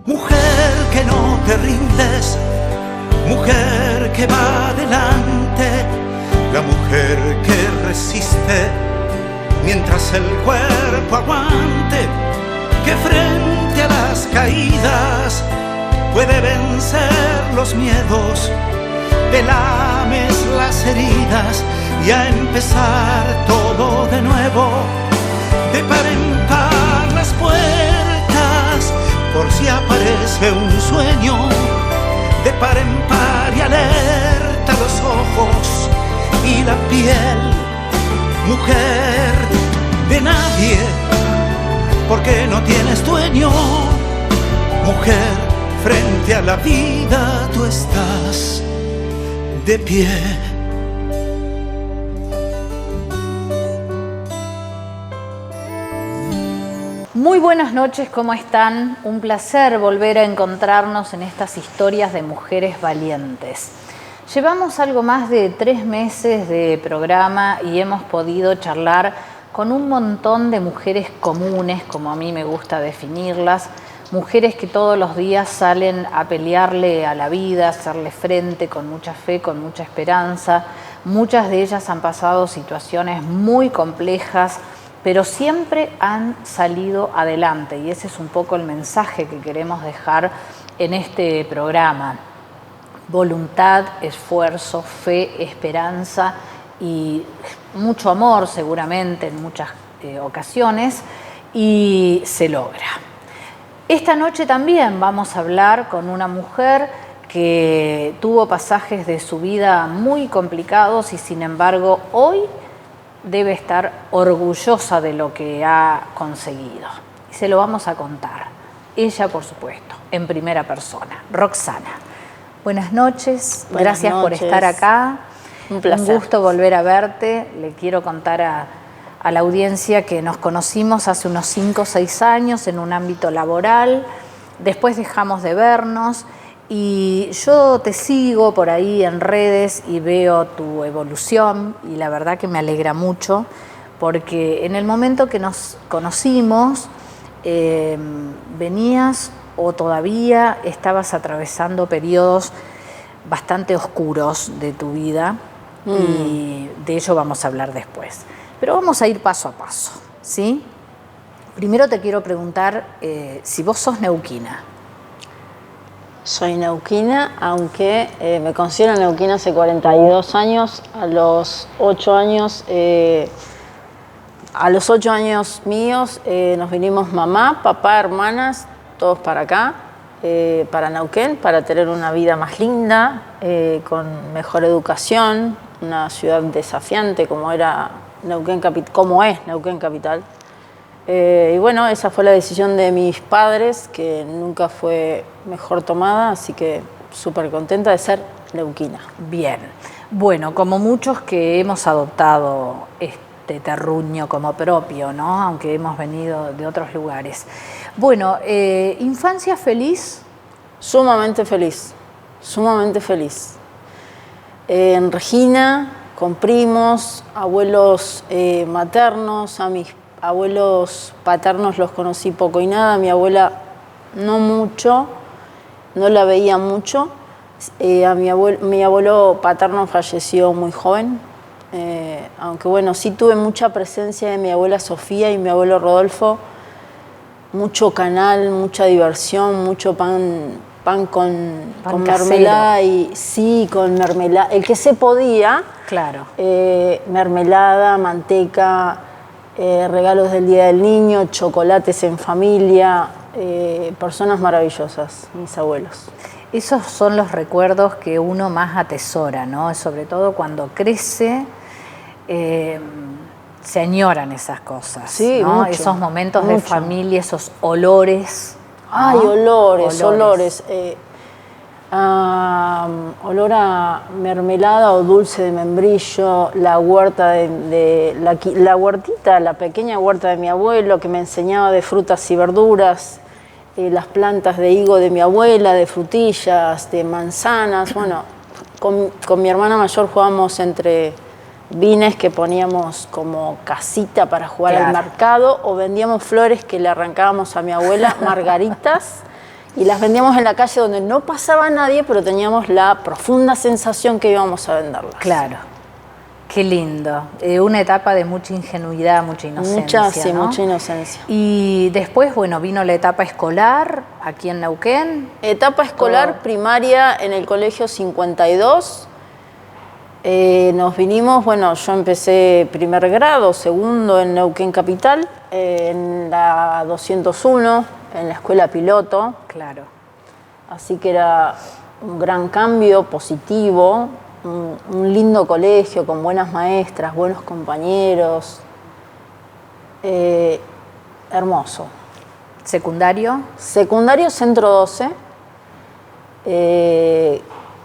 Mujer que no te rindes, mujer que va adelante, la mujer que resiste mientras el cuerpo aguante, que frente a las caídas puede vencer los miedos, te lames las heridas y a empezar todo de nuevo, de par en par las puertas por si aparece un sueño, de par en par y alerta los ojos y la piel, mujer de nadie porque no tienes dueño, mujer frente a la vida tú estás de pie. Muy buenas noches, ¿cómo están? Un placer volver a encontrarnos en estas historias de mujeres valientes. Llevamos algo más de 3 meses de programa y hemos podido charlar con un montón de mujeres comunes, como a mí me gusta definirlas, mujeres que todos los días salen a pelearle a la vida, a hacerle frente con mucha fe, con mucha esperanza. Muchas de ellas han pasado situaciones muy complejas, pero siempre han salido adelante y ese es un poco el mensaje que queremos dejar en este programa. Voluntad, esfuerzo, fe, esperanza y mucho amor seguramente en muchas ocasiones y se logra. Esta noche también vamos a hablar con una mujer que tuvo pasajes de su vida muy complicados y sin embargo hoy debe estar orgullosa de lo que ha conseguido. Y se lo vamos a contar. Ella, por supuesto, en primera persona. Roxana. Buenas noches. Gracias por estar acá. Un placer. Un gusto volver a verte. Le quiero contar a la audiencia que nos conocimos hace unos 5 o 6 años en un ámbito laboral. Después dejamos de vernos. Y yo te sigo por ahí en redes y veo tu evolución y la verdad que me alegra mucho porque en el momento que nos conocimos venías o todavía estabas atravesando periodos bastante oscuros de tu vida y de ello vamos a hablar después. Pero vamos a ir paso a paso, ¿sí? Primero te quiero preguntar si vos sos neuquina. Soy neuquina, aunque me considero neuquina hace 42 años. A los 8 años, míos nos vinimos mamá, papá, hermanas, todos para acá, para Neuquén, para tener una vida más linda, con mejor educación, una ciudad desafiante como era como es Neuquén capital. Y bueno, esa fue la decisión de mis padres, que nunca fue mejor tomada, así que súper contenta de ser neuquina. Bien, bueno, como muchos que hemos adoptado este terruño como propio, ¿no? Aunque hemos venido de otros lugares. Bueno, ¿infancia feliz? Sumamente feliz, sumamente feliz. En Regina, con primos, abuelos maternos, a mis abuelos paternos los conocí poco y nada, mi abuela no mucho, no la veía mucho. Mi abuelo paterno falleció muy joven, aunque bueno, sí tuve mucha presencia de mi abuela Sofía y mi abuelo Rodolfo, mucho canal, mucha diversión, mucho pan con mermelada y sí, con mermelada, el que se podía, claro. Mermelada, manteca, regalos del Día del Niño, chocolates en familia, personas maravillosas, mis abuelos. Esos son los recuerdos que uno más atesora, ¿no? Sobre todo cuando crece, se añoran esas cosas, sí, ¿no? mucho, esos momentos mucho. De familia, esos olores. Ay, ¿no? olores. Olor a mermelada o dulce de membrillo, la huerta la huertita, la pequeña huerta de mi abuelo que me enseñaba de frutas y verduras, las plantas de higo de mi abuela, de frutillas, de manzanas. Bueno, con mi hermana mayor jugábamos entre vines que poníamos como casita para jugar al mercado o vendíamos flores que le arrancábamos a mi abuela, margaritas, Y las vendíamos en la calle donde no pasaba nadie, pero teníamos la profunda sensación que íbamos a venderlas. Claro. Qué lindo. Una etapa de mucha ingenuidad, mucha inocencia. ¿No? Mucha inocencia. Y después, bueno, vino la etapa escolar aquí en Neuquén. Etapa escolar primaria en el colegio 52. Nos vinimos, bueno, yo empecé primer grado, segundo en Neuquén Capital, en la 201, en la escuela piloto. Claro. Así que era un gran cambio positivo. Un lindo colegio con buenas maestras, buenos compañeros. Hermoso. ¿Secundario? Secundario Centro 12.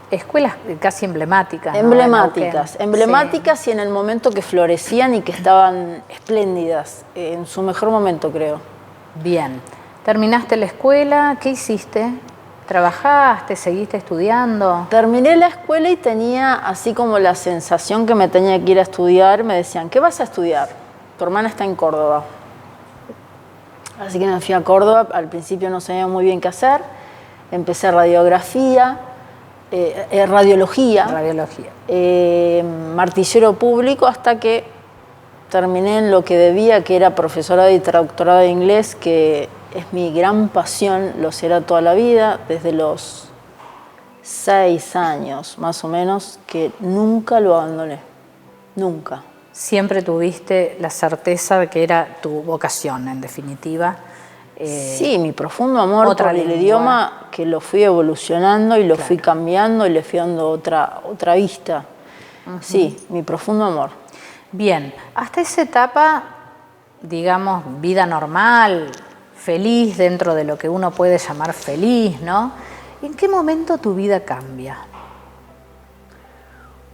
Escuelas casi emblemáticas. Emblemáticas Sí. Y en el momento que florecían y que estaban espléndidas, en su mejor momento, creo. Bien. ¿Terminaste la escuela? ¿Qué hiciste? ¿Trabajaste? ¿Seguiste estudiando? Terminé la escuela y tenía así como la sensación que me tenía que ir a estudiar. Me decían, ¿qué vas a estudiar? Tu hermana está en Córdoba. Así que me fui a Córdoba. Al principio no sabía muy bien qué hacer. Empecé radiología, martillero público, hasta que terminé en lo que debía, que era profesorado y traductorado de inglés, que es mi gran pasión, lo será toda la vida, desde los 6 años más o menos, que nunca lo abandoné, nunca. Siempre tuviste la certeza de que era tu vocación, en definitiva. Sí, mi profundo amor por el idioma, que lo fui evolucionando y lo fui cambiando y le fui dando otra vista. Sí, mi profundo amor. Bien, hasta esa etapa, digamos, vida normal, feliz dentro de lo que uno puede llamar feliz, ¿no? ¿En qué momento tu vida cambia?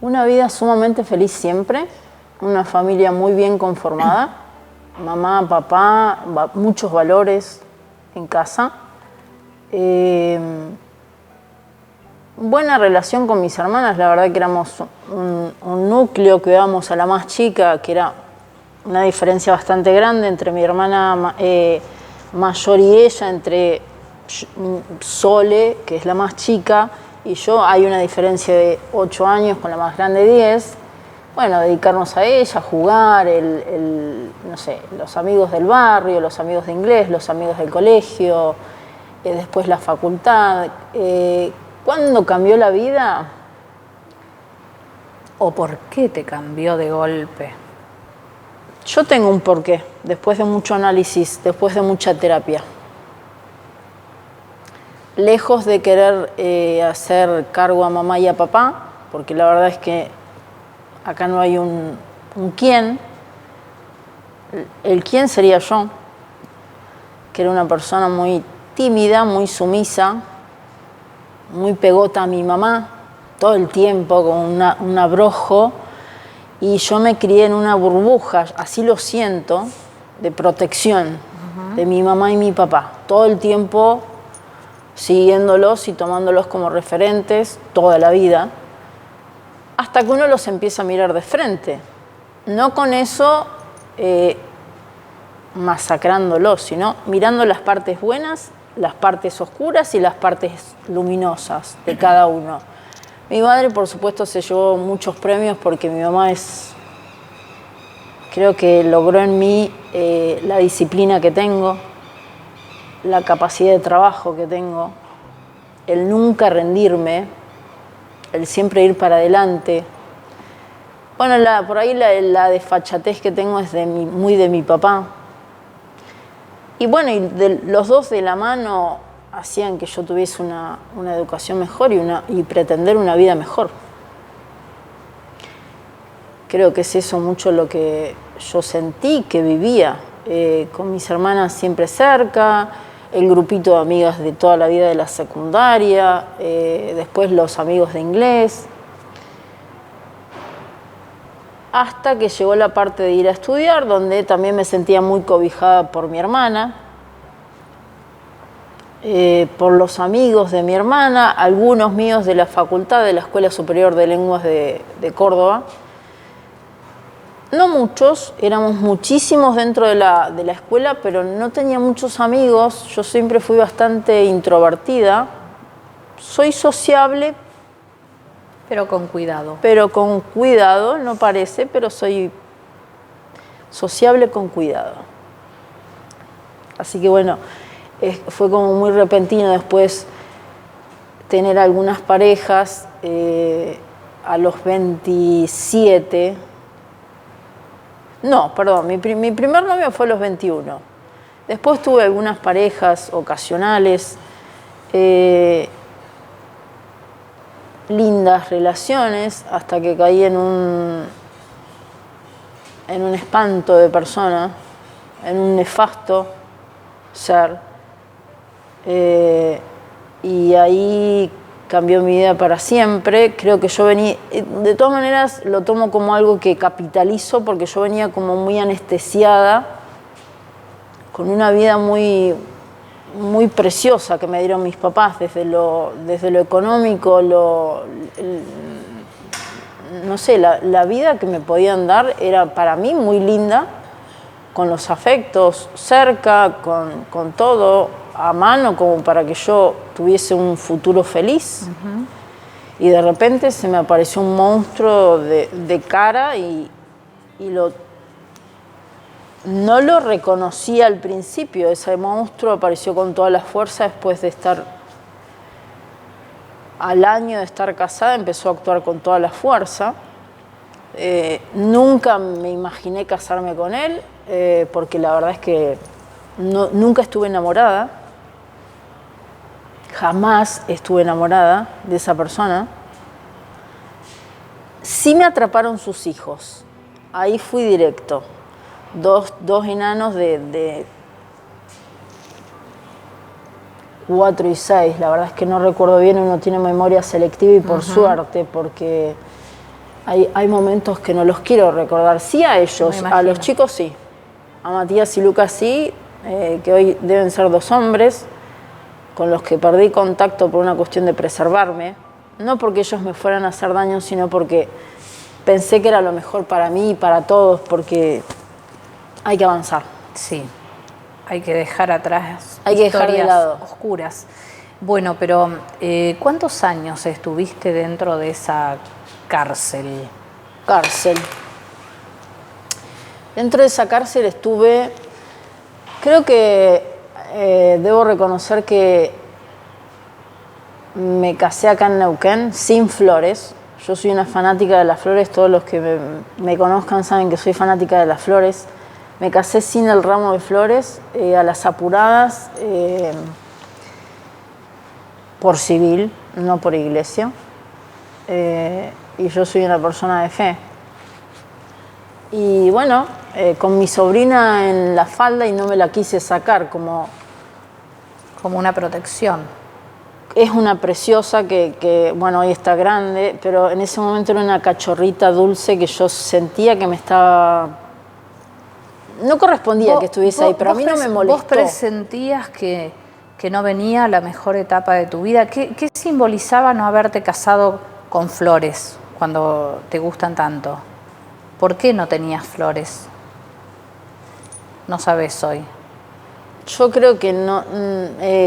Una vida sumamente feliz siempre, una familia muy bien conformada, mamá, papá, muchos valores en casa. Buena relación con mis hermanas, la verdad que éramos un núcleo, cuidábamos a la más chica, que era una diferencia bastante grande entre mi hermana mayor y ella, entre Sole, que es la más chica, y yo. Hay una diferencia de 8 años, con la más grande 10. Bueno, dedicarnos a ella, jugar, no sé, los amigos del barrio, los amigos de inglés, los amigos del colegio, después la facultad. ¿Cuándo cambió la vida? ¿O por qué te cambió de golpe? Yo tengo un porqué, después de mucho análisis, después de mucha terapia. Lejos de querer hacer cargo a mamá y a papá, porque la verdad es que acá no hay un quién. El quién sería yo, que era una persona muy tímida, muy sumisa, muy pegota a mi mamá, todo el tiempo con un abrojo. Y yo me crié en una burbuja, así lo siento, de protección de mi mamá y mi papá. Todo el tiempo siguiéndolos y tomándolos como referentes toda la vida, hasta que uno los empieza a mirar de frente. No con eso masacrándolos, sino mirando las partes buenas, las partes oscuras y las partes luminosas de cada uno. Mi madre, por supuesto, se llevó muchos premios porque mi mamá creo que logró en mí la disciplina que tengo, la capacidad de trabajo que tengo, el nunca rendirme, el siempre ir para adelante. Bueno, por ahí la desfachatez que tengo es muy de mi papá. Y bueno, los dos de la mano hacían que yo tuviese una educación mejor y pretender una vida mejor. Creo que es eso mucho lo que yo sentí, que vivía, con mis hermanas siempre cerca, el grupito de amigas de toda la vida de la secundaria, después los amigos de inglés, hasta que llegó la parte de ir a estudiar, donde también me sentía muy cobijada por mi hermana, por los amigos de mi hermana, algunos míos de la facultad de la Escuela Superior de Lenguas de Córdoba. No muchos, éramos muchísimos dentro de la escuela, pero no tenía muchos amigos. Yo siempre fui bastante introvertida. Soy sociable, Pero con cuidado. pero con cuidado, no parece, pero soy sociable con cuidado. Así que bueno, fue como muy repentino después tener algunas parejas a los 27. No, perdón, mi primer novio fue a los 21. Después tuve algunas parejas ocasionales, lindas relaciones, hasta que caí en un espanto de persona, en un nefasto ser. Y ahí cambió mi vida para siempre. Creo que yo venía, de todas maneras lo tomo como algo que capitalizo, porque yo venía como muy anestesiada, con una vida muy, muy preciosa que me dieron mis papás, desde lo económico, no sé, la vida que me podían dar era para mí muy linda, con los afectos cerca, con todo a mano, como para que yo tuviese un futuro feliz. Y de repente se me apareció un monstruo de cara y no lo reconocí al principio. Ese monstruo apareció con toda la fuerza después de estar, al año de estar casada, empezó a actuar con toda la fuerza. Nunca me imaginé casarme con él, porque la verdad es que nunca estuve enamorada. Jamás estuve enamorada de esa persona. Sí me atraparon sus hijos. Ahí fui directo. Dos enanos de 4 y 6. La verdad es que no recuerdo bien, uno tiene memoria selectiva y por suerte, porque hay momentos que no los quiero recordar. Sí a ellos, a los chicos sí. A Matías y Lucas sí, que hoy deben ser 2 hombres, con los que perdí contacto por una cuestión de preservarme. No porque ellos me fueran a hacer daño, sino porque pensé que era lo mejor para mí y para todos, porque hay que avanzar. Sí, hay que dejar atrás hay que dejar de lado oscuras. Bueno, pero ¿cuántos años estuviste dentro de esa cárcel? Dentro de esa cárcel estuve, creo que debo reconocer que me casé acá en Neuquén sin flores. Yo soy una fanática de las flores, todos los que me conozcan saben que soy fanática de las flores. Me casé sin el ramo de flores, a las apuradas, por civil, no por iglesia. Y yo soy una persona de fe. Y bueno, con mi sobrina en la falda y no me la quise sacar, como una protección. Es una preciosa que, bueno, hoy está grande, pero en ese momento era una cachorrita dulce que yo sentía que me estaba... No correspondía que estuviese ahí, pero a mí no me molestó. ¿Vos presentías que no venía la mejor etapa de tu vida? ¿Qué simbolizaba no haberte casado con flores cuando te gustan tanto? ¿Por qué no tenías flores? No sabes hoy. Yo creo que no.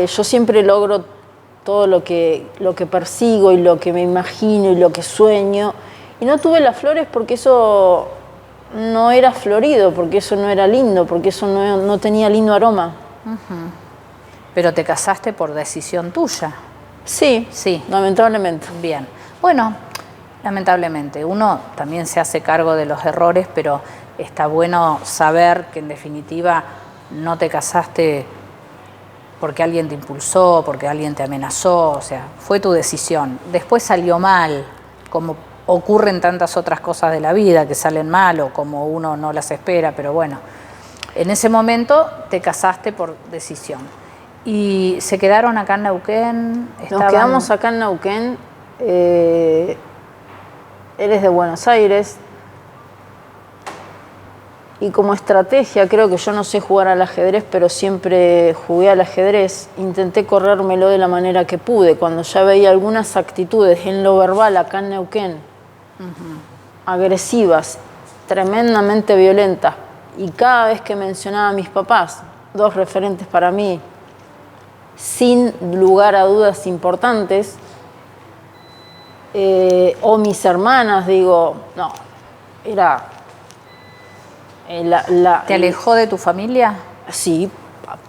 Yo siempre logro todo lo que persigo y lo que me imagino y lo que sueño. Y no tuve las flores porque eso no era florido, porque eso no era lindo, porque eso no tenía lindo aroma. Pero te casaste por decisión tuya. Sí, lamentablemente. Bien. Bueno, lamentablemente. Uno también se hace cargo de los errores, pero está bueno saber que en definitiva no te casaste porque alguien te impulsó, porque alguien te amenazó, o sea, fue tu decisión. Después salió mal, como ocurren tantas otras cosas de la vida que salen mal o como uno no las espera, pero bueno, en ese momento te casaste por decisión. ¿Y se quedaron acá en Neuquén? Nos quedamos acá en Neuquén. Él es de Buenos Aires. Y como estrategia, creo que yo no sé jugar al ajedrez, pero siempre jugué al ajedrez. Intenté corrérmelo de la manera que pude. Cuando ya veía algunas actitudes en lo verbal acá en Neuquén, agresivas tremendamente violentas. Y cada vez que mencionaba a mis papás, dos referentes para mí, sin lugar a dudas importantes, o mis hermanas, digo, no, era... ¿Te alejó de tu familia? Sí,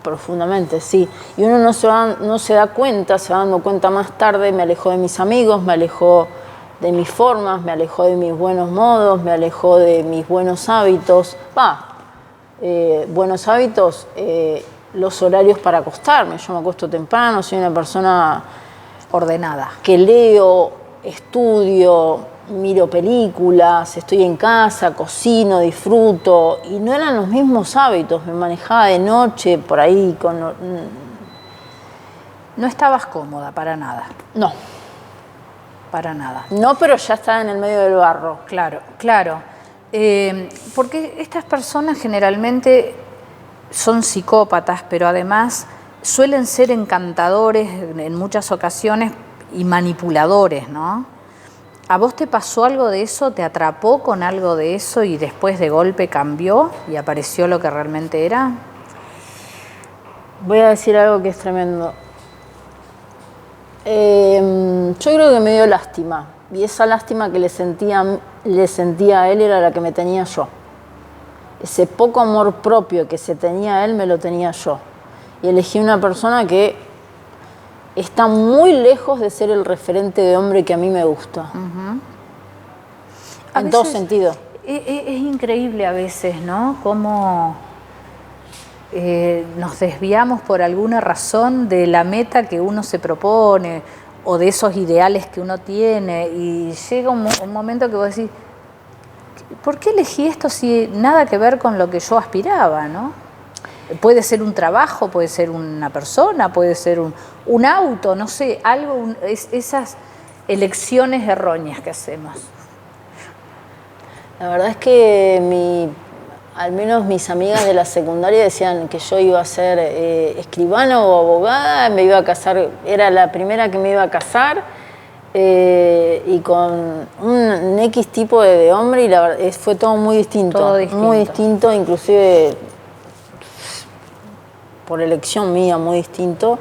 profundamente, sí. Y uno no se da cuenta, se va dando cuenta más tarde, me alejó de mis amigos, me alejó de mis formas, me alejó de mis buenos modos, me alejó de mis buenos hábitos. Buenos hábitos, los horarios para acostarme. Yo me acuesto temprano, soy una persona ordenada, que leo, estudio, miro películas, estoy en casa, cocino, disfruto, y no eran los mismos hábitos. Me manejaba de noche por ahí con... No estabas cómoda para nada. No. Para nada. No, pero ya estaba en el medio del barro. Claro, claro. Porque estas personas generalmente son psicópatas, pero además suelen ser encantadores en muchas ocasiones y manipuladores, ¿no? ¿A vos te pasó algo de eso? ¿Te atrapó con algo de eso y después de golpe cambió y apareció lo que realmente era? Voy a decir algo que es tremendo. Yo creo que me dio lástima. Y esa lástima que le sentía a él era la que me tenía yo. Ese poco amor propio que se tenía él me lo tenía yo. Y elegí una persona que está muy lejos de ser el referente de hombre que a mí me gusta. En todo sentido. Es increíble a veces, ¿no? Cómo nos desviamos por alguna razón de la meta que uno se propone o de esos ideales que uno tiene, y llega un momento que vos decís, ¿por qué elegí esto si nada que ver con lo que yo aspiraba, ¿no? Puede ser un trabajo, puede ser una persona, puede ser un auto, no sé, algo, esas elecciones erróneas que hacemos. La verdad es que al menos mis amigas de la secundaria decían que yo iba a ser escribana o abogada, me iba a casar, era la primera que me iba a casar, y con un X tipo de hombre, y la verdad fue todo muy distinto. Todo distinto. Muy distinto, inclusive por elección mía, muy distinto.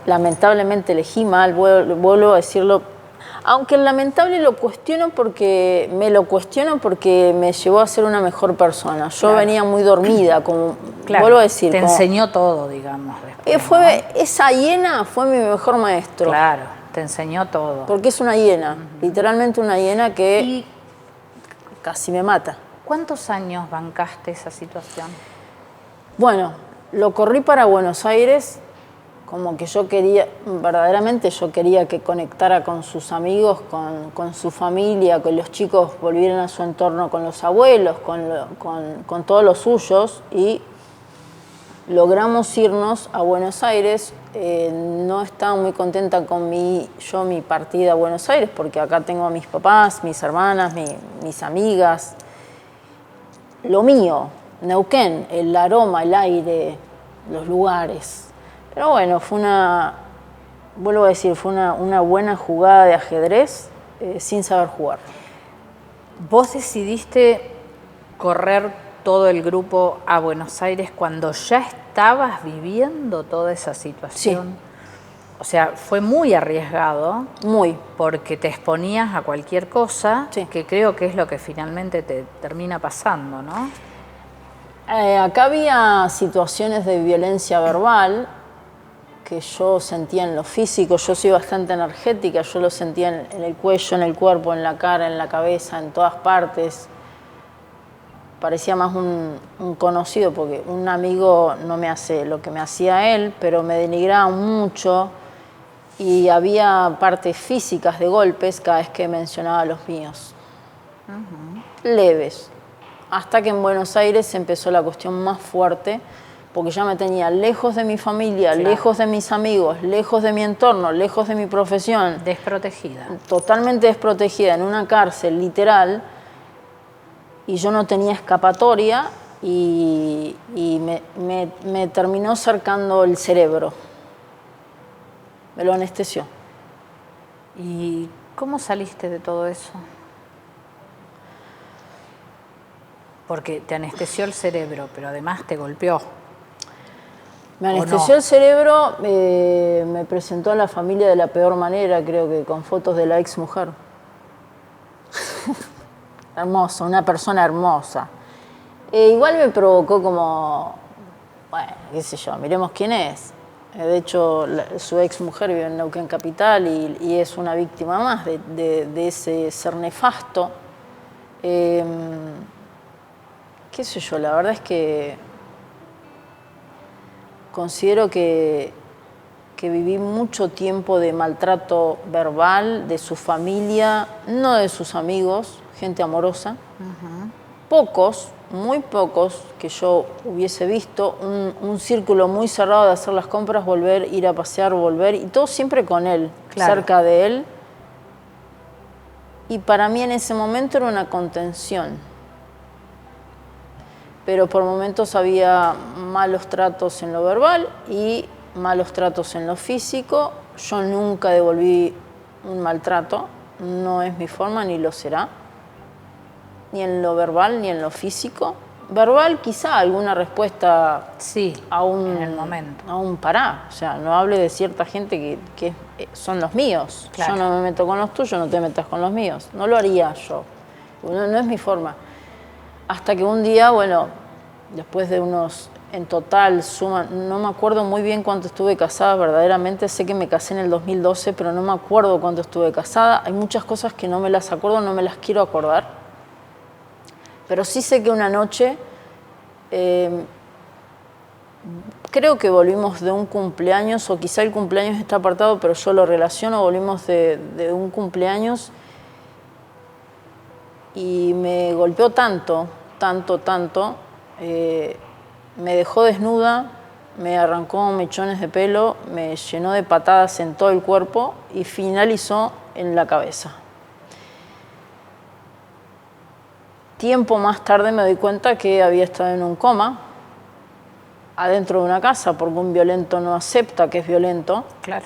Lamentablemente elegí mal, vuelvo a decirlo. Aunque el lamentable me lo cuestiono porque me llevó a ser una mejor persona. Yo claro. venía muy dormida, como claro, vuelvo a decir. Te enseñó todo, digamos. Después, ¿no? Esa hiena fue mi mejor maestro. Claro, te enseñó todo. Porque es una hiena, literalmente una hiena que casi me mata. ¿Cuántos años bancaste esa situación? Bueno, lo corrí para Buenos Aires. Como que yo quería, verdaderamente yo quería que conectara con sus amigos, con su familia, que los chicos volvieran a su entorno con los abuelos, con todos los suyos, y logramos irnos a Buenos Aires. No estaba muy contenta con mi partida a Buenos Aires, porque acá tengo a mis papás, mis hermanas, mis amigas, lo mío, Neuquén, el aroma, el aire, los lugares. Pero bueno, vuelvo a decir, fue una buena jugada de ajedrez sin saber jugar. ¿Vos decidiste correr todo el grupo a Buenos Aires cuando ya estabas viviendo toda esa situación? Sí. O sea, fue muy arriesgado. Muy. Porque te exponías a cualquier cosa, sí. Que creo que es lo que finalmente te termina pasando, ¿no? Acá había situaciones de violencia verbal que yo sentía en lo físico. Yo soy bastante energética, yo lo sentía en el cuello, en el cuerpo, en la cara, en la cabeza, en todas partes. Parecía más un conocido, porque un amigo no me hace lo que me hacía él, pero me denigraba mucho, y había partes físicas de golpes cada vez que mencionaba los míos. Leves. Hasta que en Buenos Aires empezó la cuestión más fuerte, porque ya me tenía lejos de mi familia, claro, lejos de mis amigos, lejos de mi entorno, lejos de mi profesión. Desprotegida. Totalmente desprotegida, en una cárcel, literal, y yo no tenía escapatoria, y me terminó cercando el cerebro. Me lo anestesió. ¿Y cómo saliste de todo eso? Porque te anestesió el cerebro, pero además te golpeó. Me anestesió el cerebro, me presentó a la familia de la peor manera, creo que con fotos de la ex mujer. Hermoso, una persona hermosa. Igual me provocó como, bueno, qué sé yo, miremos quién es. De hecho, su ex mujer vive en Neuquén Capital y es una víctima más de ese ser nefasto. Qué sé yo, la verdad es que considero que viví mucho tiempo de maltrato verbal de su familia, no de sus amigos, gente amorosa. Pocos, muy pocos que yo hubiese visto, un círculo muy cerrado de hacer las compras, volver, ir a pasear, volver, y todo siempre con él, claro, cerca de él. Y para mí en ese momento era una contención. Pero por momentos había malos tratos en lo verbal y malos tratos en lo físico. Yo nunca devolví un maltrato, no es mi forma ni lo será, ni en lo verbal ni en lo físico. Verbal quizá alguna respuesta, sí, en el momento. A un pará, o sea, no hable de cierta gente que son los míos. Claro. Yo no me meto con los tuyos, no te metas con los míos. No lo haría yo, no es mi forma. Hasta que un día, bueno, después de unos, en total, no me acuerdo muy bien cuánto estuve casada, verdaderamente sé que me casé en el 2012, pero no me acuerdo cuánto estuve casada. Hay muchas cosas que no me las acuerdo, no me las quiero acordar. Pero sí sé que una noche, creo que volvimos de un cumpleaños, o quizá el cumpleaños está apartado, pero yo lo relaciono, volvimos de un cumpleaños y me golpeó tanto, me dejó desnuda, me arrancó mechones de pelo, me llenó de patadas en todo el cuerpo y finalizó en la cabeza. Tiempo más tarde me doy cuenta que había estado en un coma, adentro de una casa, porque un violento no acepta que es violento. Claro.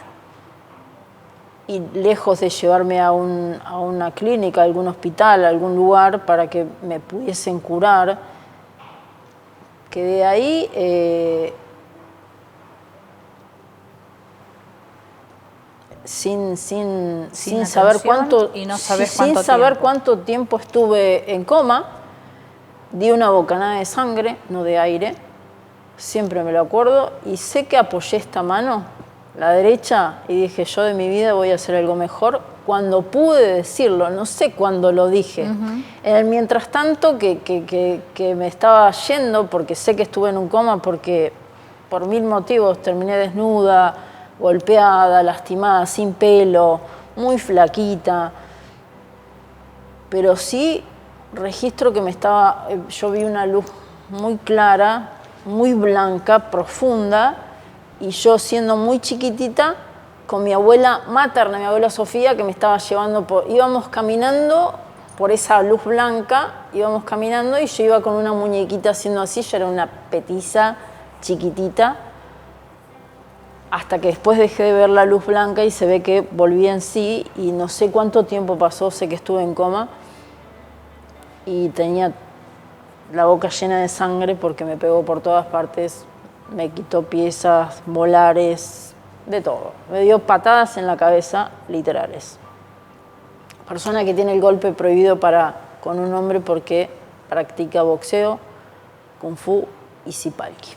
Y lejos de llevarme a una clínica, a algún hospital, a algún lugar para que me pudiesen curar, quedé ahí sin saber cuánto, y no sabes sin cuánto saber tiempo. cuánto tiempo estuve en coma. Di una bocanada de sangre, no de aire, siempre me lo acuerdo, y sé que apoyé esta mano, la derecha, y dije, yo de mi vida voy a hacer algo mejor, cuando pude decirlo, no sé cuándo lo dije. En el mientras tanto que me estaba yendo, porque sé que estuve en un coma, porque por 1000 motivos terminé desnuda, golpeada, lastimada, sin pelo, muy flaquita, pero sí registro que yo vi una luz muy clara, muy blanca, profunda, y yo siendo muy chiquitita, con mi abuela materna, mi abuela Sofía, que me estaba llevando íbamos caminando por esa luz blanca, íbamos caminando y yo iba con una muñequita haciendo así, yo era una petiza chiquitita, hasta que después dejé de ver la luz blanca y se ve que volví en sí, y no sé cuánto tiempo pasó, sé que estuve en coma, y tenía la boca llena de sangre porque me pegó por todas partes, me quitó piezas, molares, de todo. Me dio patadas en la cabeza, literales. Persona que tiene el golpe prohibido con un hombre porque practica boxeo, kung fu y sipalki.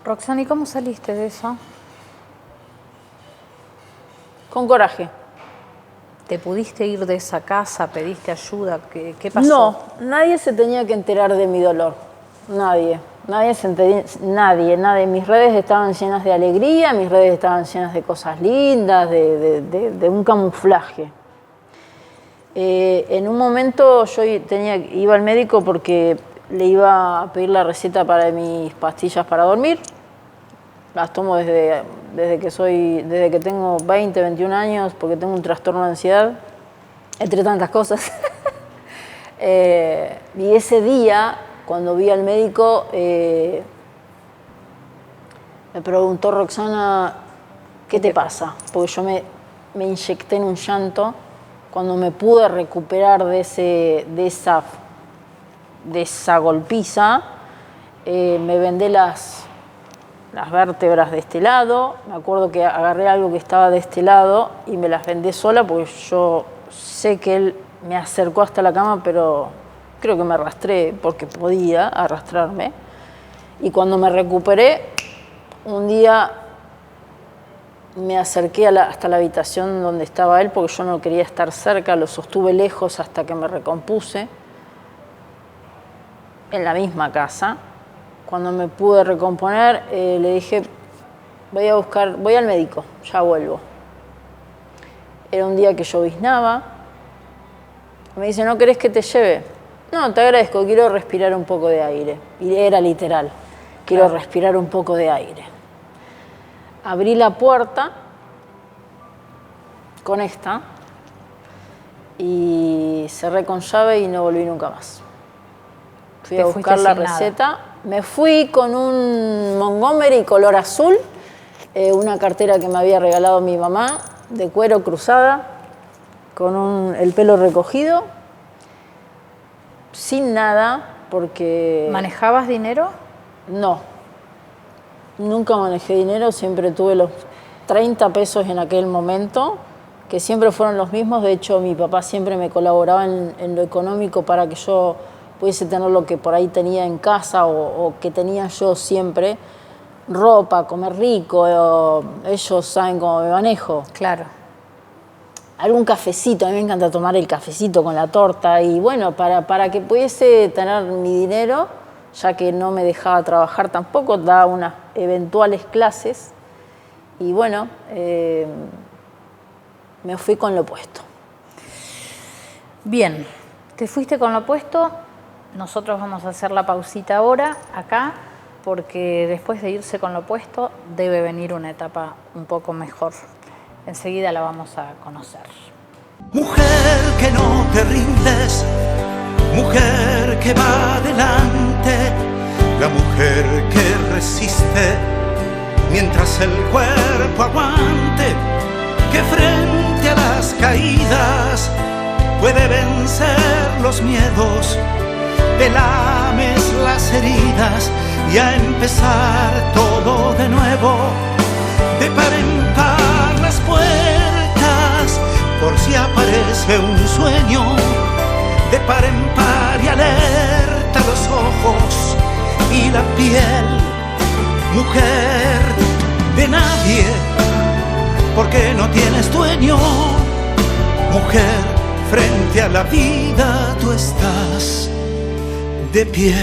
Roxana, ¿y cómo saliste de eso? Con coraje. ¿Te pudiste ir de esa casa? ¿Pediste ayuda? ¿Qué pasó? No, nadie se tenía que enterar de mi dolor. Nadie. Nadie. Mis redes estaban llenas de alegría, mis redes estaban llenas de cosas lindas, de un camuflaje. En un momento yo iba al médico porque le iba a pedir la receta para mis pastillas para dormir. Las tomo desde que tengo 20, 21 años, porque tengo un trastorno de ansiedad, entre tantas cosas. Y ese día, cuando vi al médico, me preguntó, Roxana, ¿qué te pasa? Porque yo me inyecté en un llanto cuando me pude recuperar de esa de esa golpiza, me vendé las vértebras de este lado. Me acuerdo que agarré algo que estaba de este lado y me las vendé sola porque yo sé que él me acercó hasta la cama, pero creo que me arrastré porque podía arrastrarme. Y cuando me recuperé, un día me acerqué hasta la habitación donde estaba él porque yo no quería estar cerca, lo sostuve lejos hasta que me recompuse en la misma casa. Cuando me pude recomponer, le dije, voy al médico, ya vuelvo. Era un día que lloviznaba. Me dice, ¿no querés que te lleve? No, te agradezco, quiero respirar un poco de aire. Y era literal, quiero respirar un poco de aire. Abrí la puerta con esta y cerré con llave y no volví nunca más. Fui a buscar la receta. Me fui con un Montgomery color azul, una cartera que me había regalado mi mamá, de cuero cruzada, con el pelo recogido, sin nada, porque... ¿Manejabas dinero? No, nunca manejé dinero, siempre tuve los 30 pesos en aquel momento, que siempre fueron los mismos. De hecho, mi papá siempre me colaboraba en lo económico para que yo pudiese tener lo que por ahí tenía en casa o que tenía yo siempre, ropa, comer rico, ellos saben cómo me manejo. Claro. Algún cafecito, a mí me encanta tomar el cafecito con la torta y bueno, para que pudiese tener mi dinero, ya que no me dejaba trabajar tampoco, daba unas eventuales clases y bueno, me fui con lo opuesto. Bien, te fuiste con lo opuesto. Nosotros vamos a hacer la pausita ahora, acá, porque después de irse con lo opuesto debe venir una etapa un poco mejor. Enseguida la vamos a conocer. Mujer que no te rindes, mujer que va adelante, la mujer que resiste mientras el cuerpo aguante, que frente a las caídas puede vencer los miedos, te lames las heridas y a empezar todo de nuevo, de par en par las puertas, por si aparece un sueño, de par en par y alerta los ojos y la piel, mujer de nadie, porque no tienes dueño, mujer, frente a la vida tú estás de pie.